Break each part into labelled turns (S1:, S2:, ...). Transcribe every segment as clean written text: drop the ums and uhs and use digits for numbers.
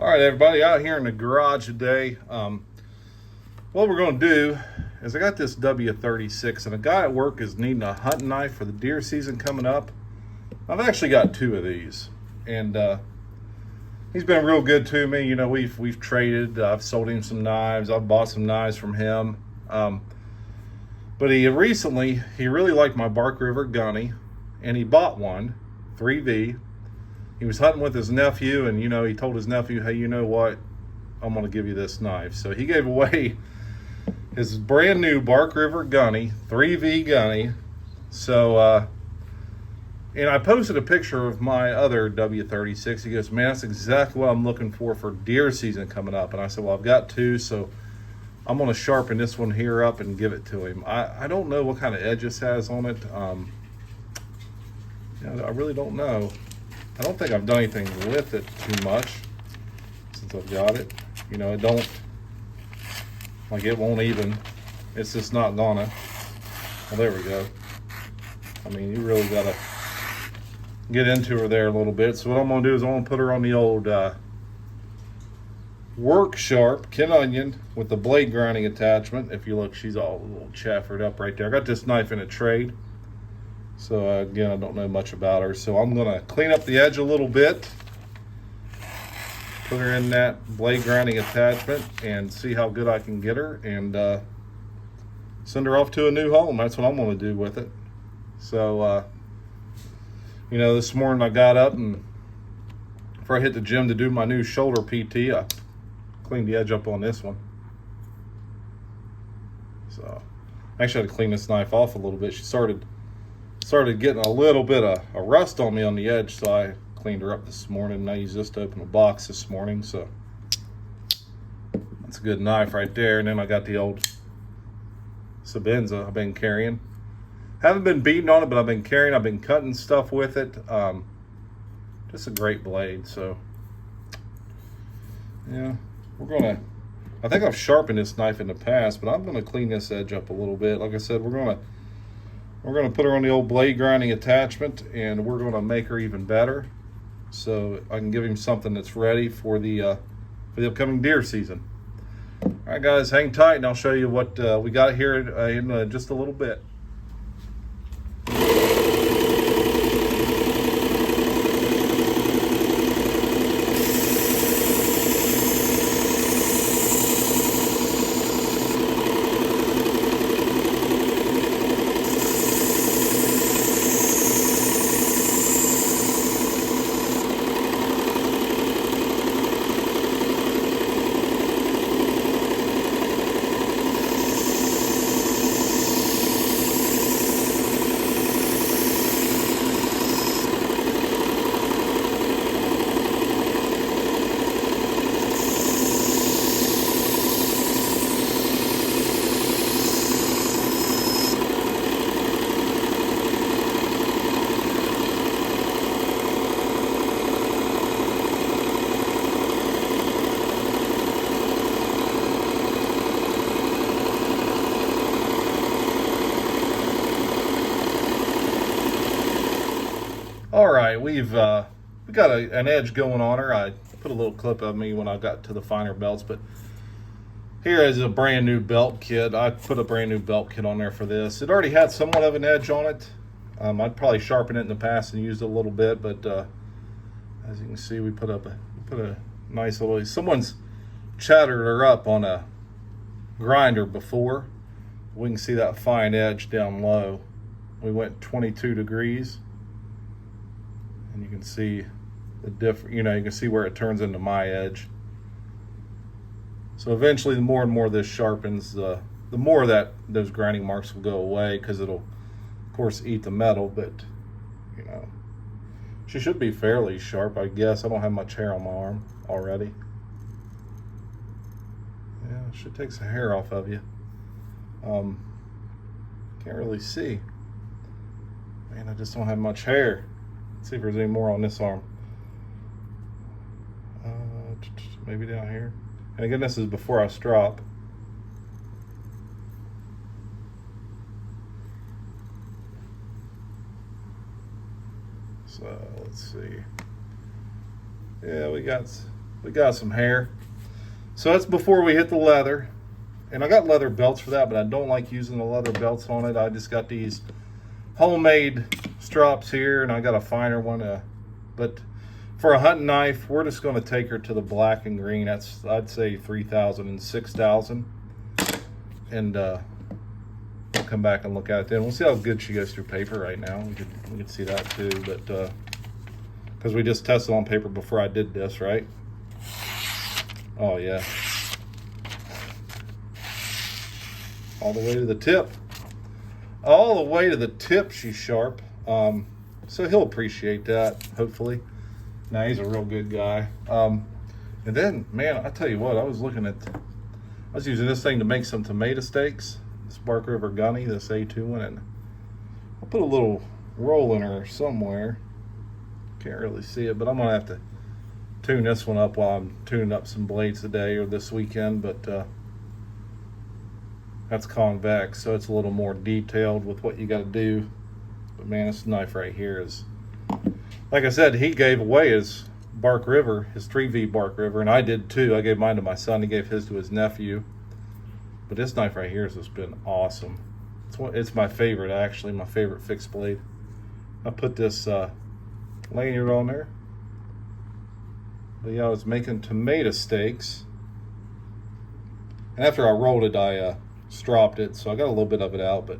S1: All right, everybody, out here in the garage today. What we're going to do is I got this W36, and a guy at work is needing a hunting knife for the deer season coming up. I've actually got two of these, and he's been real good to me. You know, we've traded. I've sold him some knives. I've bought some knives from him. But he really liked my Bark River Gunny, and he bought one, 3V. He was hunting with his nephew, and he told his nephew, hey, you know what? I'm going to give you this knife. So he gave away his brand new Bark River Gunny, 3V Gunny. So, and I posted a picture of my other W36. He goes, man, that's exactly what I'm looking for deer season coming up. And I said, well, I've got two, so I'm going to sharpen this one here up and give it to him. I don't know what kind of edge this has on it. I really don't know. I don't think I've done anything with it too much since I've got it. It don't, like, it won't even, it's just not gonna. Well, there we go. I mean, you really gotta get into her there a little bit. So what I'm gonna do is I'm gonna put her on the old Work Sharp Ken Onion with the blade grinding attachment. If you look, she's all a little chaffered up right there. I got this knife in a trade. So again, I don't know much about her. So I'm gonna clean up the edge a little bit, put her in that blade grinding attachment, and see how good I can get her, and send her off to a new home. That's what I'm gonna do with it. So, this morning I got up, and before I hit the gym to do my new shoulder PT, I cleaned the edge up on this one. So I actually had to clean this knife off a little bit. She started getting a little bit of a rust on me on the edge, so I cleaned her up this morning, and I used this to open a box this morning. So that's a good knife right there. And then I got the old Sabenza I've been carrying. Haven't been beating on it, but I've been carrying. I've been cutting stuff with it. Just a great blade. So yeah, I think I've sharpened this knife in the past, but I'm gonna clean this edge up a little bit. Like I said, we're gonna put her on the old blade grinding attachment, and we're gonna make her even better, so I can give him something that's ready for the upcoming deer season. All right, guys, hang tight, and I'll show you what we got here in just a little bit. All right, we got an edge going on her. I put a little clip of me when I got to the finer belts, but here is a brand new belt kit. I put a brand new belt kit on there for this. It already had somewhat of an edge on it. I'd probably sharpened it in the past and used it a little bit, but as you can see, we put a nice little. Someone's chattered her up on a grinder before. We can see that fine edge down low. We went 22 degrees. And you can see the different, you can see where it turns into my edge. So eventually, the more and more this sharpens, the more that those grinding marks will go away, because it'll, of course, eat the metal. But she should be fairly sharp, I guess. I don't have much hair on my arm already. Yeah, it should take some hair off of you. Can't really see. Man, I just don't have much hair. Let's see if there's any more on this arm. Maybe down here. And again, this is before I strop. So let's see. Yeah, we got we got some hair. So that's before we hit the leather. And I got leather belts for that, but I don't like using the leather belts on it. I just got these homemade strops here, and I got a finer one. But for a hunting knife, we're just going to take her to the black and green. That's, I'd say, 3,000 and 6,000. And we'll come back and look at it then. We'll see how good she goes through paper right now. We can see that too, but because we just tested on paper before I did this, right? Oh yeah. All the way to the tip. All the way to the tip, she's sharp. So he'll appreciate that, hopefully. Now, he's a real good guy. And then, man, I tell you what, I was using this thing to make some tomato steaks. This Bark River Gunny, this A2 one, and I'll put a little roll in her somewhere. Can't really see it, but I'm gonna have to tune this one up while I'm tuning up some blades today or this weekend, but that's convex, so it's a little more detailed with what you got to do. But man, this knife right here is, like I said, he gave away his Bark River, his 3V Bark River, and I did too. I gave mine to my son. He gave his to his nephew. But this knife right here has just been awesome. It's my favorite, actually, my favorite fixed blade. I put this lanyard on there. But yeah, I was making tomato steaks. And after I rolled it, I stropped it, so I got a little bit of it out, but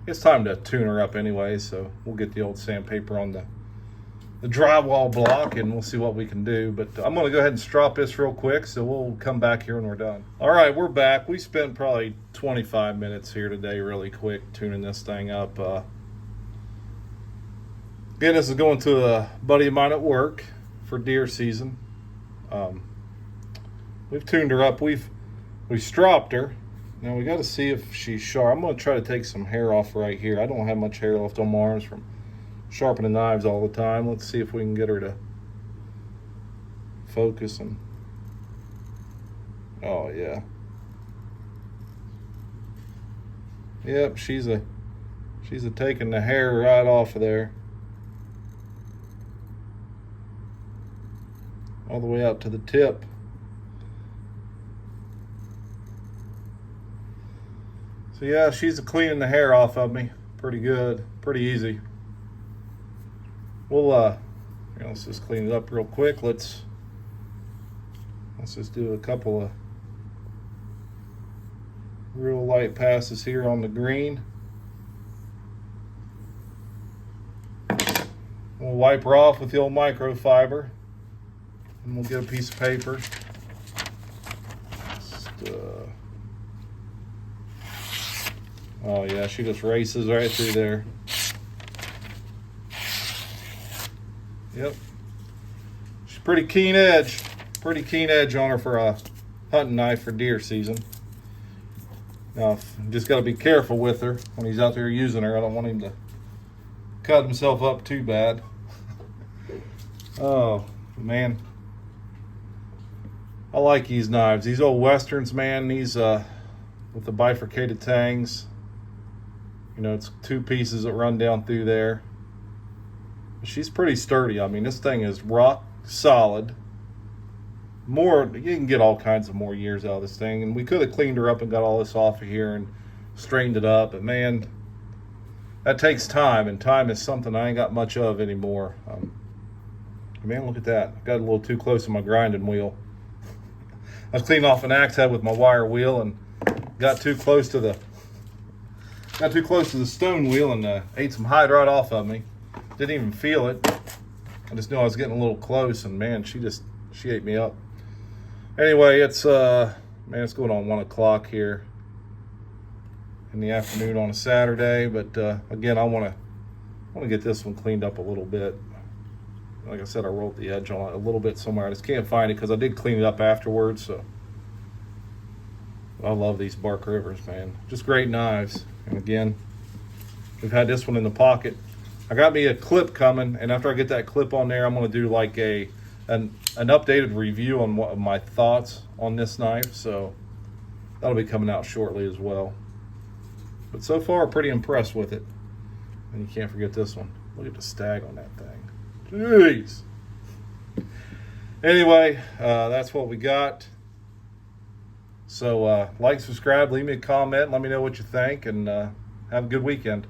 S1: it's time to tune her up anyway, so we'll get the old sandpaper on the drywall block and we'll see what we can do. But I'm going to go ahead and strop this real quick, so we'll come back here when we're done. All right, we're back. We spent probably 25 minutes here today really quick tuning this thing up. Again, this is going to a buddy of mine at work for deer season. We've tuned her up. We've stropped her. Now we got to see if she's sharp. I'm going to try to take some hair off right here. I don't have much hair left on my arms from sharpening knives all the time. Let's see if we can get her to focus. And oh yeah, yep, she's a taking the hair right off of there, all the way out to the tip. So yeah, she's cleaning the hair off of me. Pretty good, pretty easy. We'll let's just clean it up real quick. Let's just do a couple of real light passes here on the green. We'll wipe her off with the old microfiber, and we'll get a piece of paper. Oh yeah, she just races right through there. Yep. She's pretty keen edge on her for a hunting knife for deer season. Now, just got to be careful with her when he's out there using her. I don't want him to cut himself up too bad. Oh, man. I like these knives. These old Westerns, man, these with the bifurcated tangs. You know, it's two pieces that run down through there. She's pretty sturdy. I mean, this thing is rock solid. You can get all kinds of more years out of this thing. And we could have cleaned her up and got all this off of here and straightened it up. But man, that takes time. And time is something I ain't got much of anymore. Man, look at that. I got a little too close to my grinding wheel. I was cleaning off an axe head with my wire wheel and got too close to the stone wheel and ate some hide right off of me. Didn't even feel it. I just knew I was getting a little close, and man, she ate me up. Anyway, it's going on 1 o'clock here in the afternoon on a Saturday. But again, I want to get this one cleaned up a little bit. Like I said, I rolled the edge on it a little bit somewhere. I just can't find it because I did clean it up afterwards. So I love these Bark Rivers, man. Just great knives. And again, we've had this one in the pocket. I got me a clip coming, and after I get that clip on there, I'm going to do like an updated review on what my thoughts on this knife. So that'll be coming out shortly as well. But so far, pretty impressed with it. And you can't forget this one. Look at the stag on that thing. Jeez. Anyway, that's what we got. So like, subscribe, leave me a comment, let me know what you think, and have a good weekend.